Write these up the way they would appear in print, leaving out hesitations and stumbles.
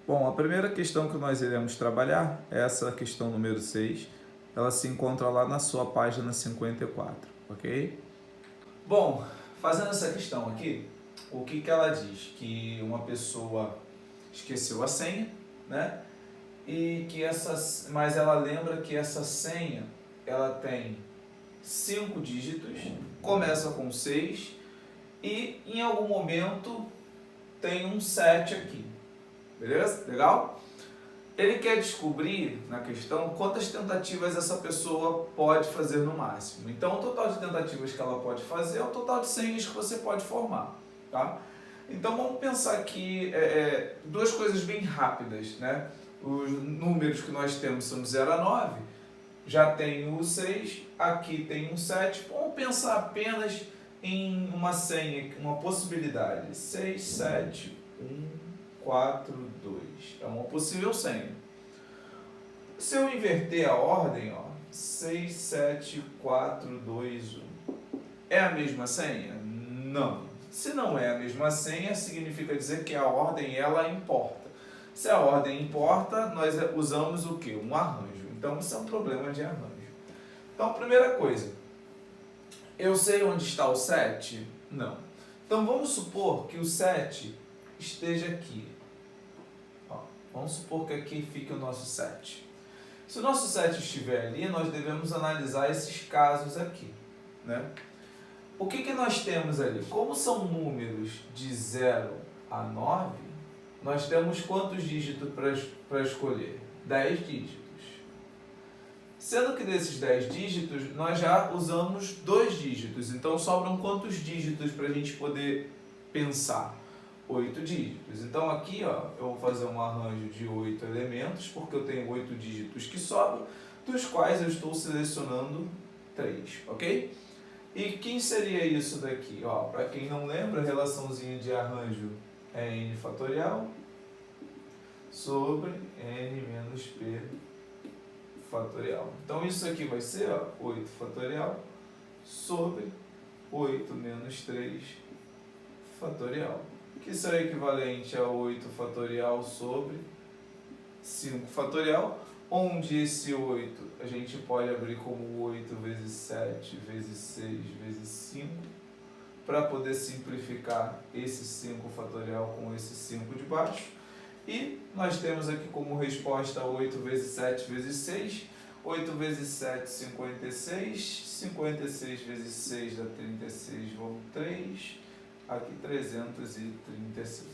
Bom, a primeira questão que nós iremos trabalhar é essa questão número 6. Ela se encontra lá na sua página 54, ok? Bom, fazendo essa questão aqui, o que ela diz? Que uma pessoa esqueceu a senha, né? E que mas ela lembra que essa senha, ela tem 5 dígitos, começa com 6 e em algum momento tem um 7 aqui. Beleza? Legal? Ele quer descobrir, na questão, quantas tentativas essa pessoa pode fazer no máximo. Então, o total de tentativas que ela pode fazer é o total de senhas que você pode formar. Tá? Então, vamos pensar aqui duas coisas bem rápidas. Né? Os números que nós temos são de 0 a 9. Já tem o 6, aqui tem um 7. Vamos pensar apenas em uma senha, uma possibilidade. 6, 7, 1... 4, 2. É uma possível senha. Se eu inverter a ordem, ó, 6, 7, 4, 2, 1. É a mesma senha? Não. Se não é a mesma senha, significa dizer que a ordem ela importa. Se a ordem importa, nós usamos o quê? Um arranjo. Então, isso é um problema de arranjo. Então, primeira coisa, eu sei onde está o 7? Não. Então, vamos supor que o 7 esteja aqui. Ó, vamos supor que aqui fique o nosso 7. Se o nosso 7 estiver ali, nós devemos analisar esses casos aqui. Né? O que nós temos ali? Como são números de 0 a 9, nós temos quantos dígitos para escolher? 10 dígitos. Sendo que desses 10 dígitos, nós já usamos 2 dígitos. Então, sobram quantos dígitos para a gente poder pensar? 8 dígitos. Então aqui, ó, eu vou fazer um arranjo de 8 elementos, porque eu tenho 8 dígitos que sobram, dos quais eu estou selecionando 3, ok? E quem seria isso daqui? Para quem não lembra, a relaçãozinha de arranjo é n fatorial sobre n menos p fatorial. Então isso aqui vai ser 8 fatorial sobre 8 menos 3 fatorial, que será equivalente a 8 fatorial sobre 5 fatorial, onde esse 8 a gente pode abrir como 8 vezes 7 vezes 6 vezes 5, para poder simplificar esse 5 fatorial com esse 5 de baixo. E nós temos aqui como resposta 8 vezes 7 vezes 6, 8 vezes 7, 56, 56 vezes 6 dá 36, vamos 3, aqui 336,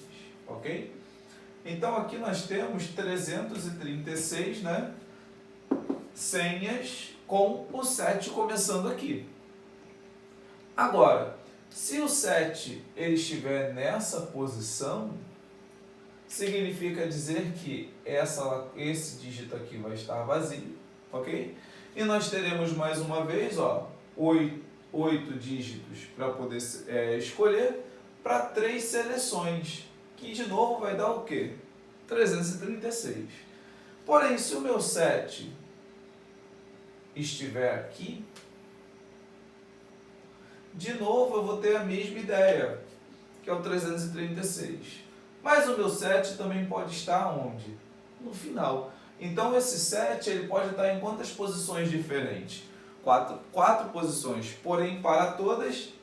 ok? Então aqui nós temos 336, né, senhas com o 7 começando aqui. Agora, se o 7 ele estiver nessa posição, significa dizer que esse dígito aqui vai estar vazio, ok? E nós teremos mais uma vez 8 dígitos para poder escolher para 3 seleções, que de novo vai dar o quê? 336. Porém, se o meu 7 estiver aqui, de novo eu vou ter a mesma ideia, que é o 336. Mas o meu 7 também pode estar onde? No final. Então esse 7 ele pode estar em quantas posições diferentes? 4 posições, porém para todas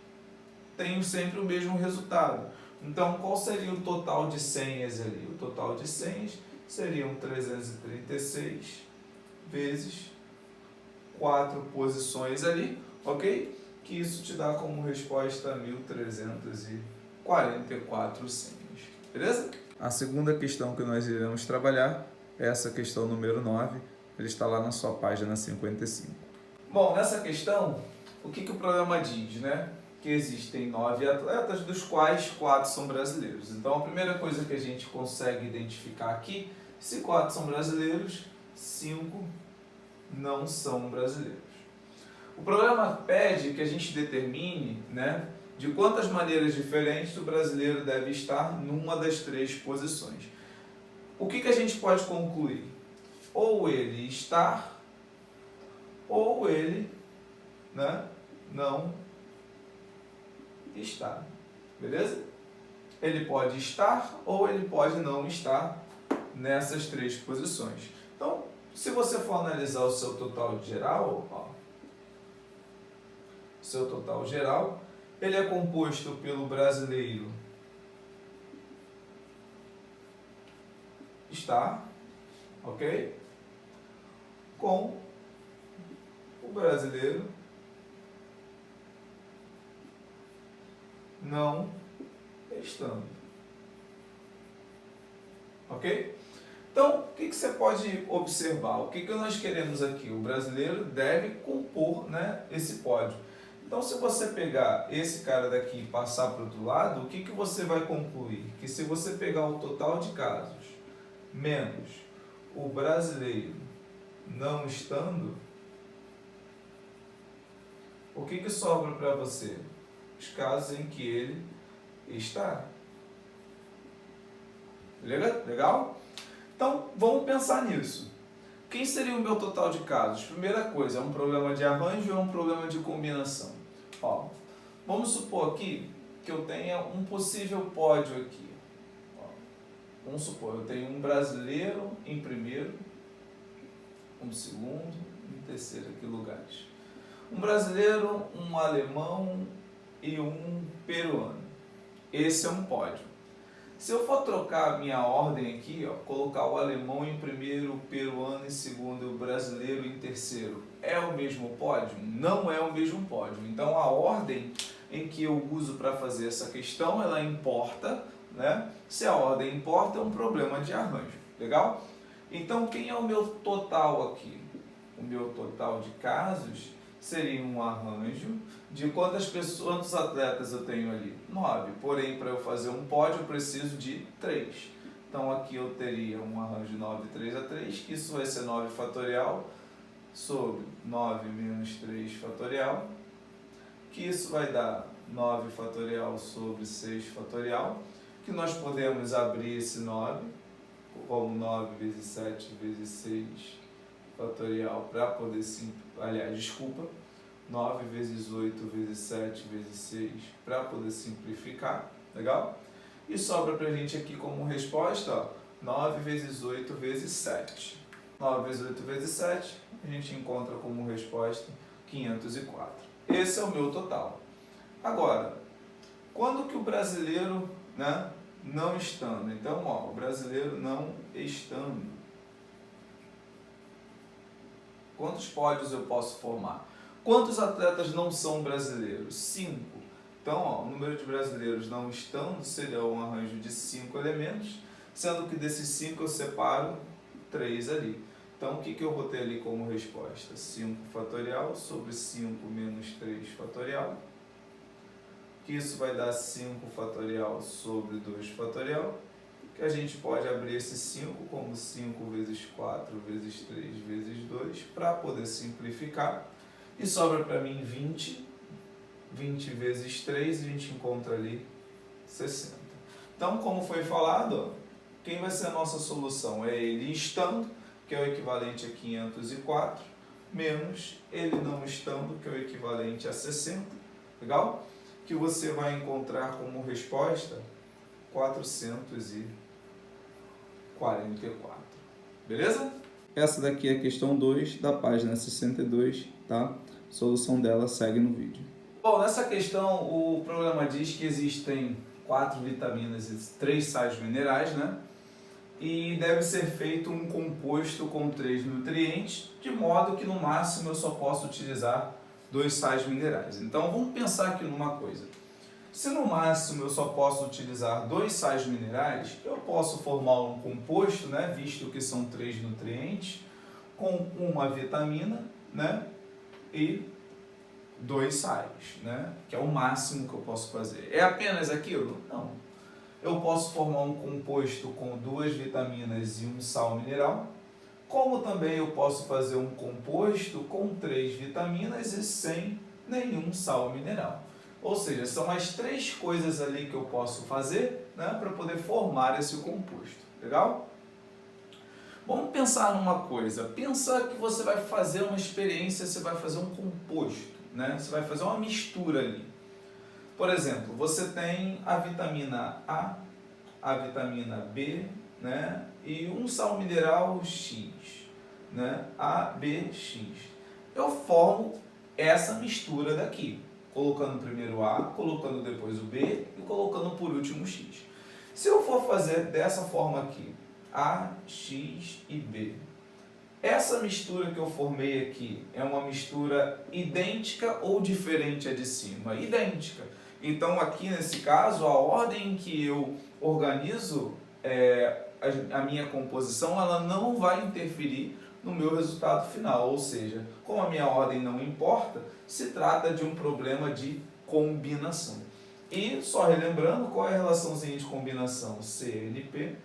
tenho sempre o mesmo resultado. Então qual seria o total de senhas ali? O total de senhas seriam 336 vezes 4 posições ali, ok? Que isso te dá como resposta 1344 senhas, beleza? A segunda questão que nós iremos trabalhar é essa questão número 9, ele está lá na sua página 55. Bom, nessa questão, o que o programa diz, né? Que existem 9 atletas, dos quais 4 são brasileiros. Então, a primeira coisa que a gente consegue identificar aqui, se 4 são brasileiros, 5 não são brasileiros. O programa pede que a gente determine, né, de quantas maneiras diferentes o brasileiro deve estar numa das 3 posições. O que a gente pode concluir? Ou ele está, ou ele, né, não está. Beleza? Ele pode estar ou ele pode não estar nessas três posições. Então, se você for analisar o seu total geral, ó, seu total geral, ele é composto pelo brasileiro está, ok? Com o brasileiro não estando. Ok? Então, o que você pode observar? O que nós queremos aqui? O brasileiro deve compor, né, esse pódio. Então, se você pegar esse cara daqui e passar para o outro lado, o que você vai concluir? Que se você pegar o total de casos menos o brasileiro não estando, o que sobra para você? Os casos em que ele está. Legal? Então, vamos pensar nisso. Quem seria o meu total de casos? Primeira coisa, é um problema de arranjo ou é um problema de combinação? Ó, vamos supor aqui que eu tenha um possível pódio aqui. Ó, vamos supor, eu tenho um brasileiro em primeiro, um segundo e um terceiro aqui lugares. Um brasileiro, um alemão e um peruano. Esse é um pódio. Se eu for trocar a minha ordem aqui, ó, colocar o alemão em primeiro, o peruano em segundo e o brasileiro em terceiro, é o mesmo pódio? Não é o mesmo pódio. Então a ordem em que eu uso para fazer essa questão, ela importa, né? Se a ordem importa, é um problema de arranjo. Legal? Então quem é o meu total aqui? O meu total de casos seria um arranjo de quantos atletas eu tenho ali? 9. Porém, para eu fazer um pódio, eu preciso de 3. Então, aqui eu teria um arranjo 9, 3 a 3, que isso vai ser 9 fatorial sobre 9 menos 3 fatorial, que isso vai dar 9 fatorial sobre 6 fatorial, que nós podemos abrir esse 9 como 9 vezes 7 vezes 6 fatorial para poder simplificar, 9 vezes 8 vezes 7 vezes 6 para poder simplificar, legal? E sobra para a gente aqui como resposta, ó, 9 vezes 8 vezes 7. 9 vezes 8 vezes 7, a gente encontra como resposta 504. Esse é o meu total. Agora, quando que o brasileiro, né, não estando? Então, ó, o brasileiro não estando. Quantos pódios eu posso formar? Quantos atletas não são brasileiros? 5. Então, ó, o número de brasileiros não estando seria um arranjo de 5 elementos, sendo que desses 5 eu separo 3 ali. Então, o que eu vou ter ali como resposta? 5 fatorial sobre 5 menos 3 fatorial, que isso vai dar 5 fatorial sobre 2 fatorial, que a gente pode abrir esse 5 como 5 vezes 4 vezes 3 vezes 2, para poder simplificar. E sobra para mim 20. 20 vezes 3, a gente encontra ali 60. Então, como foi falado, quem vai ser a nossa solução? É ele estando, que é o equivalente a 504, menos ele não estando, que é o equivalente a 60. Legal? Que você vai encontrar como resposta 444. Beleza? Essa daqui é a questão 2 da página 62, tá? A solução dela segue no vídeo. Bom, nessa questão o problema diz que existem 4 vitaminas e 3 sais minerais, né? E deve ser feito um composto com 3 nutrientes, de modo que no máximo eu só posso utilizar 2 sais minerais. Então vamos pensar aqui numa coisa. Se no máximo eu só posso utilizar 2 sais minerais, eu posso formar um composto, né, visto que são 3 nutrientes, com uma vitamina, né, e 2 sais, né, que é o máximo que eu posso fazer. É apenas aquilo? Não. Eu posso formar um composto com 2 vitaminas e um sal mineral, como também eu posso fazer um composto com 3 vitaminas e sem nenhum sal mineral. Ou seja, são as 3 coisas ali que eu posso fazer, né, para poder formar esse composto. Legal? Vamos pensar numa coisa. Pensa que você vai fazer uma experiência, você vai fazer um composto, né? Você vai fazer uma mistura ali. Por exemplo, você tem a vitamina A, a vitamina B, né, e um sal mineral X, né? ABX. Eu formo essa mistura daqui, colocando primeiro A, colocando depois o B e colocando por último o X. Se eu for fazer dessa forma aqui, A, X e B, essa mistura que eu formei aqui é uma mistura idêntica ou diferente a de cima? Idêntica. Então aqui nesse caso, a ordem em que eu organizo a minha composição, ela não vai interferir no meu resultado final, ou seja, como a minha ordem não importa, se trata de um problema de combinação. E só relembrando, qual é a relaçãozinha de combinação? CNP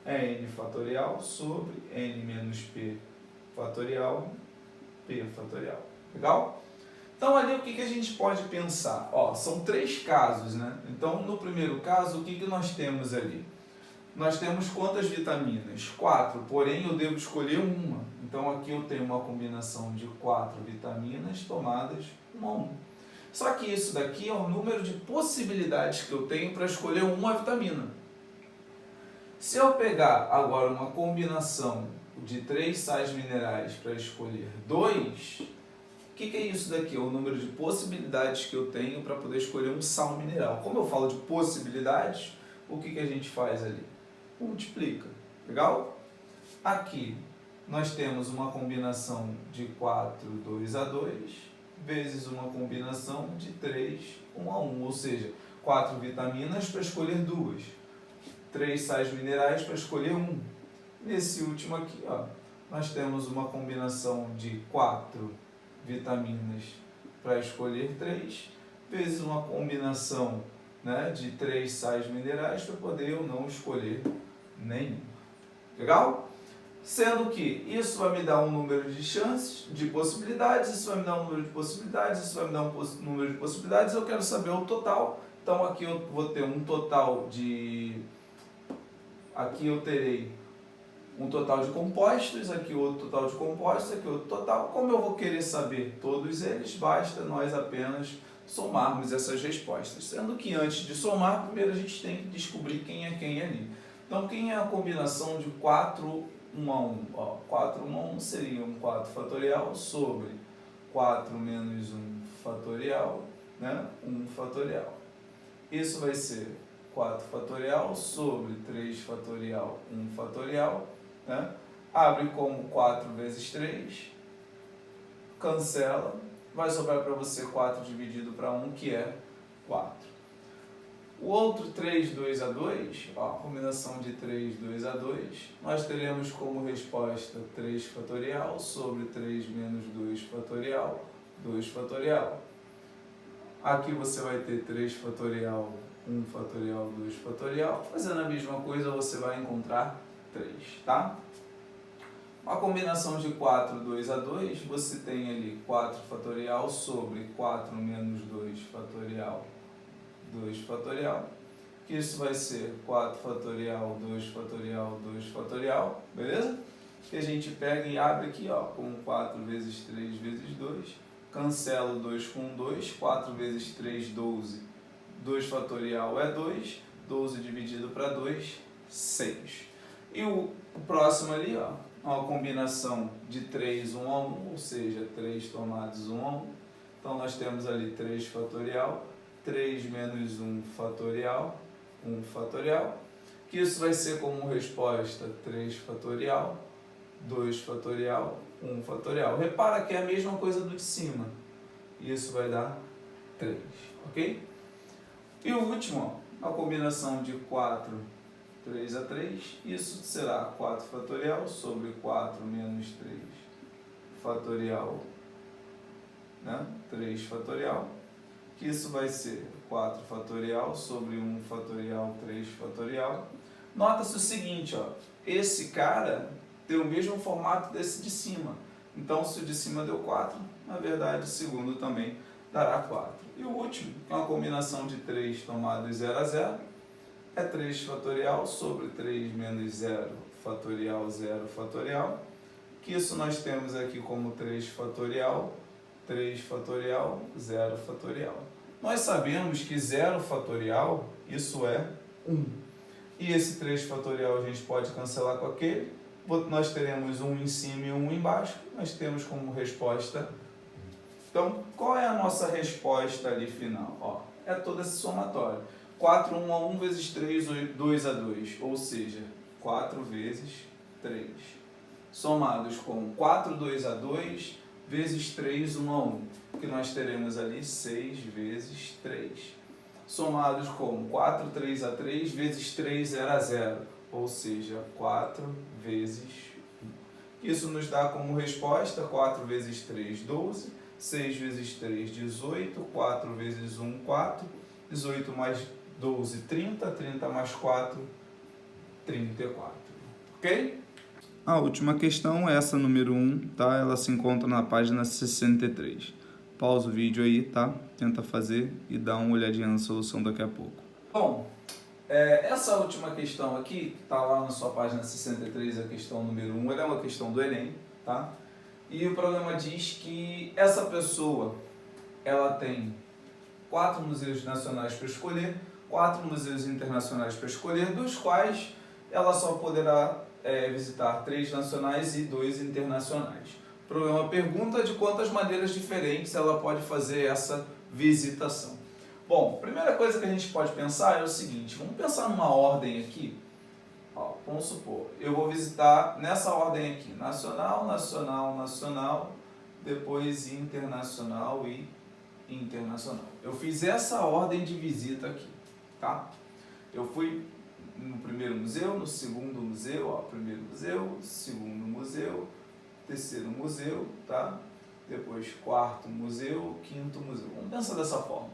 é N fatorial sobre N menos P fatorial, P fatorial. Legal? Então ali o que a gente pode pensar? Ó, são 3 casos, né? Então no primeiro caso, o que nós temos ali? Nós temos quantas vitaminas? 4, porém eu devo escolher uma. Então aqui eu tenho uma combinação de 4 vitaminas tomadas 1 a 1. Só que isso daqui é o número de possibilidades que eu tenho para escolher uma vitamina. Se eu pegar agora uma combinação de 3 sais minerais para escolher 2, o que é isso daqui? É o número de possibilidades que eu tenho para poder escolher um sal mineral. Como eu falo de possibilidades, o que a gente faz ali? Multiplica. Legal? Aqui nós temos uma combinação de 4, 2 a 2, vezes uma combinação de 3, 1 a 1. Ou seja, 4 vitaminas para escolher 2. 3 sais minerais para escolher 1. Nesse último aqui, ó, nós temos uma combinação de 4 vitaminas para escolher 3, vezes uma combinação, né, de 3 sais minerais para poder eu não escolher nenhum. Legal? Sendo que isso vai me dar um número de chances, de possibilidades, isso vai me dar um número de possibilidades, isso vai me dar um número de possibilidades, eu quero saber o total. Então aqui eu vou ter um total de... Aqui eu terei um total de compostos, aqui outro total de compostos, aqui outro total. Como eu vou querer saber todos eles, basta nós apenas somarmos essas respostas. Sendo que antes de somar, primeiro a gente tem que descobrir quem é quem ali. Então, quem é a combinação de 4, 1 a 1? Ó, 4, 1 a 1 seria um 4 fatorial sobre 4 menos 1 fatorial, né? 1 fatorial. Isso vai ser 4 fatorial sobre 3 fatorial, 1 fatorial, né? Abre como 4 vezes 3, cancela, vai sobrar para você 4 dividido para 1, que é 4. O outro 3, 2 a 2, ó, combinação de 3, 2 a 2, nós teremos como resposta 3 fatorial sobre 3 menos 2 fatorial, 2 fatorial. Aqui você vai ter 3 fatorial, 1 fatorial, 2 fatorial. Fazendo a mesma coisa, você vai encontrar 3, tá? Uma combinação de 4, 2 a 2, você tem ali 4 fatorial sobre 4 menos 2 fatorial, 2 fatorial, que isso vai ser 4 fatorial, 2 fatorial, 2 fatorial, beleza? Que a gente pega e abre aqui, ó, com 4 vezes 3 vezes 2, cancela o 2 com 2, 4 vezes 3, 12, 2 fatorial é 2, 12 dividido para 2, 6. E o próximo ali, ó, uma combinação de 3, 1 a 1, ou seja, 3 tomados 1 a 1. Então nós temos ali 3 fatorial, 3 menos 1 fatorial, 1 fatorial, que isso vai ser como resposta 3 fatorial, 2 fatorial, 1 fatorial. Repara que é a mesma coisa do de cima. Isso vai dar 3, ok? E o último, ó, a combinação de 4, 3 a 3, isso será 4 fatorial sobre 4 menos 3 fatorial, né? 3 fatorial, que isso vai ser 4 fatorial sobre 1 fatorial, 3 fatorial. Nota-se o seguinte, ó, esse cara tem o mesmo formato desse de cima. Então, se o de cima deu 4, na verdade, o segundo também dará 4. E o último, que é uma combinação de 3 tomados 0 a 0, é 3 fatorial sobre 3 menos 0 fatorial, 0 fatorial, que isso nós temos aqui como 3 fatorial, 0 fatorial. Nós sabemos que 0 fatorial, isso é 1. E esse 3 fatorial a gente pode cancelar com aquele. Nós teremos um em cima e um embaixo. Nós temos como resposta. Então, qual é a nossa resposta ali final? Ó, é todo esse somatório. 4, 1 a 1 vezes 3, 2 a 2. Ou seja, 4 vezes 3. Somados com 4, 2 a 2 vezes 3, 1 a 1. Que nós teremos ali 6 vezes 3. Somados com 4, 3 a 3 vezes 3, 0 a 0. Ou seja, 4 vezes 1. Isso nos dá como resposta 4 vezes 3, 12. 6 vezes 3, 18. 4 vezes 1, 4. 18 mais 12, 30. 30 mais 4, 34. Ok? A última questão, essa número 1, tá? Ela se encontra na página 63. Pausa o vídeo aí, tá? Tenta fazer e dá uma olhadinha na solução daqui a pouco. Bom, essa última questão aqui, que está lá na sua página 63, a questão número 1, ela é uma questão do Enem, tá? E o problema diz que essa pessoa, ela tem 4 museus nacionais para escolher, 4 museus internacionais para escolher, dos quais ela só poderá visitar 3 nacionais e 2 internacionais. O problema pergunta de quantas maneiras diferentes ela pode fazer essa visitação. Bom, a primeira coisa que a gente pode pensar é o seguinte, vamos pensar numa ordem aqui. Ó, vamos supor, eu vou visitar nessa ordem aqui, nacional, nacional, nacional, depois internacional e internacional. Eu fiz essa ordem de visita aqui, tá? Eu fui no primeiro museu, no segundo museu, ó, primeiro museu, segundo museu, terceiro museu, tá? Depois quarto museu, quinto museu. Vamos pensar dessa forma.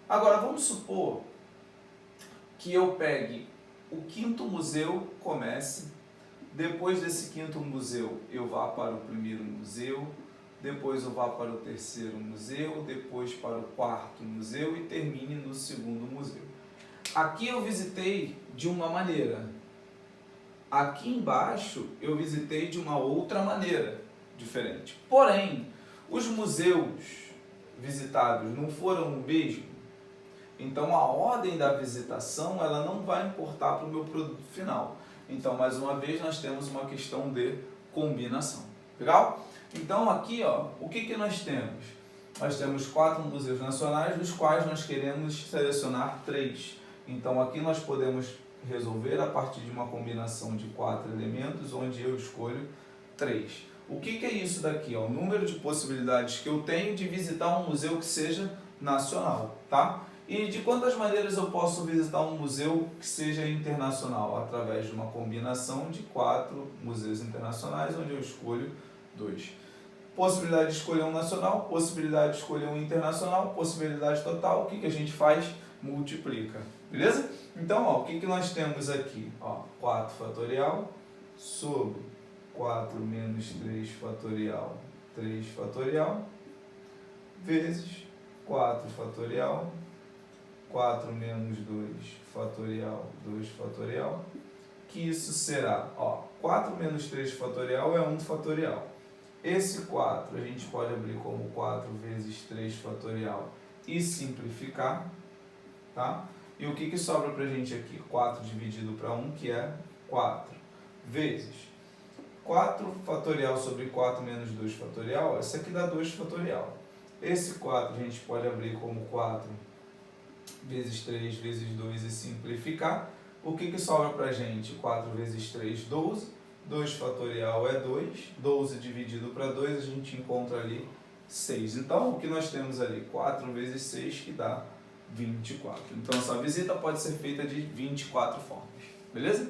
Agora, vamos supor que eu pegue o quinto museu, comece, depois desse quinto museu eu vá para o primeiro museu, depois eu vá para o terceiro museu, depois para o quarto museu e termine no segundo museu. Aqui eu visitei de uma maneira. Aqui embaixo eu visitei de uma outra maneira diferente. Porém, os museus visitados não foram o mesmo. Então a ordem da visitação ela não vai importar para o meu produto final. Então, mais uma vez, nós temos uma questão de combinação. Legal? Então aqui, ó, o que nós temos? Nós temos 4 museus nacionais, dos quais nós queremos selecionar 3. Então aqui nós podemos resolver a partir de uma combinação de 4 elementos, onde eu escolho 3. O que é isso daqui? Ó? O número de possibilidades que eu tenho de visitar um museu que seja nacional, tá? E de quantas maneiras eu posso visitar um museu que seja internacional? Através de uma combinação de 4 museus internacionais, onde eu escolho 2. Possibilidade de escolher um nacional, possibilidade de escolher um internacional, possibilidade total, o que a gente faz? Multiplica. Beleza? Então, ó, o que nós temos aqui? Ó, 4 fatorial sobre 4 menos 3 fatorial, 3 fatorial, vezes 4 fatorial, 4 menos 2 fatorial, 2 fatorial, que isso será, ó, 4 menos 3 fatorial é 1 fatorial. Esse 4 a gente pode abrir como 4 vezes 3 fatorial e simplificar, tá? E o que sobra pra gente aqui? 4 dividido para 1, que é 4, vezes 4 fatorial sobre 4 menos 2 fatorial, essa aqui dá 2 fatorial. Esse 4 a gente pode abrir como 4 vezes 3 vezes 2 e simplificar. O que sobra pra gente? 4 vezes 3, 12. 2 fatorial é 2. 12 dividido para 2, a gente encontra ali 6. Então, o que nós temos ali? 4 vezes 6, que dá 24. Então, essa visita pode ser feita de 24 formas. Beleza?